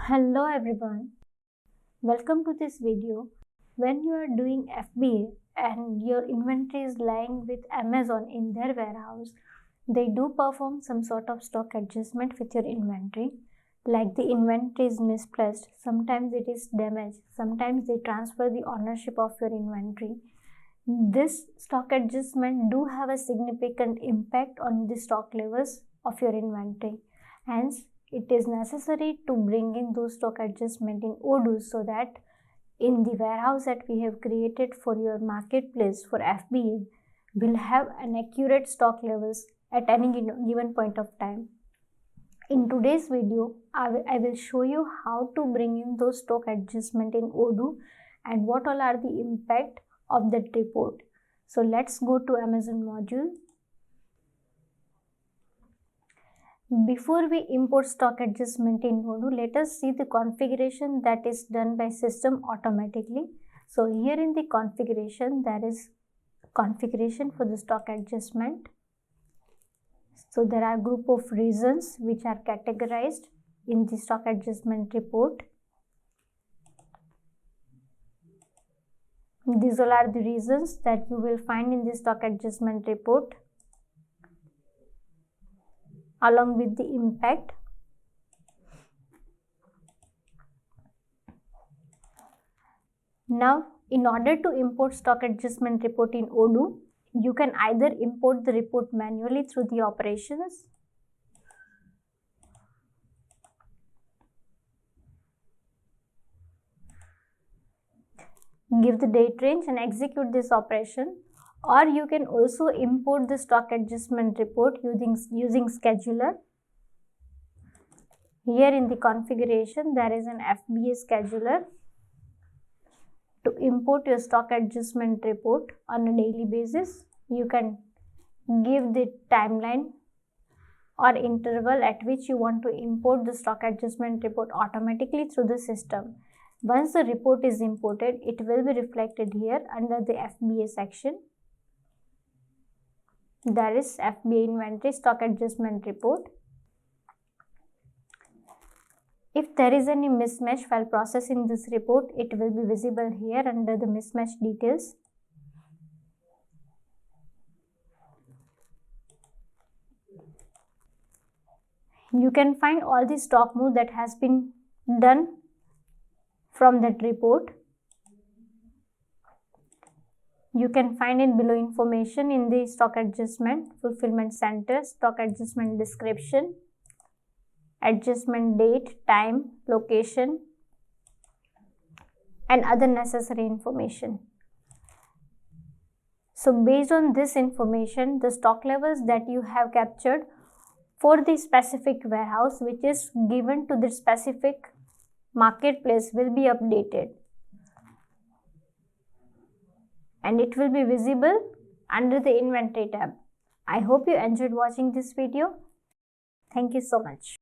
Hello everyone, welcome to this video. When you are doing FBA and your inventory is lying with Amazon in their warehouse, they do perform some sort of stock adjustment with your inventory. Like the inventory is misplaced, sometimes it is damaged, sometimes they transfer the ownership of your inventory. This stock adjustment do have a significant impact on the stock levels of your inventory. Hence, it is necessary to bring in those stock adjustment in Odoo so that in the warehouse that we have created for your marketplace for FBA will have an accurate stock levels at any given point of time. In today's video, I will show you how to bring in those stock adjustment in Odoo and what all are the impact of that report. So let's go to Amazon module. Before we import stock adjustment in Odoo, let us see the configuration that is done by system automatically. So here in the configuration, there is configuration for the stock adjustment. So there are group of reasons which are categorized in the stock adjustment report. These all are the reasons that you will find in the stock adjustment report, along with the impact. Now, in order to import stock adjustment report in Odoo, you can either import the report manually through the operations, give the date range and execute this operation, or you can also import the stock adjustment report using scheduler. Here in the configuration, there is an FBA scheduler to import your stock adjustment report on a daily basis. You can give the timeline or interval at which you want to import the stock adjustment report automatically through the system. Once the report is imported, it will be reflected here under the FBA section. There is FBA inventory stock adjustment report. If there is any mismatch while processing this report, it will be visible here under the mismatch details. You can find all the stock move that has been done from that report. You can find in below information in the stock adjustment, fulfillment center, stock adjustment description, adjustment date, time, location, and other necessary information. So based on this information, the stock levels that you have captured for the specific warehouse which is given to the specific marketplace will be updated, and it will be visible under the inventory tab. I hope you enjoyed watching this video. Thank you so much.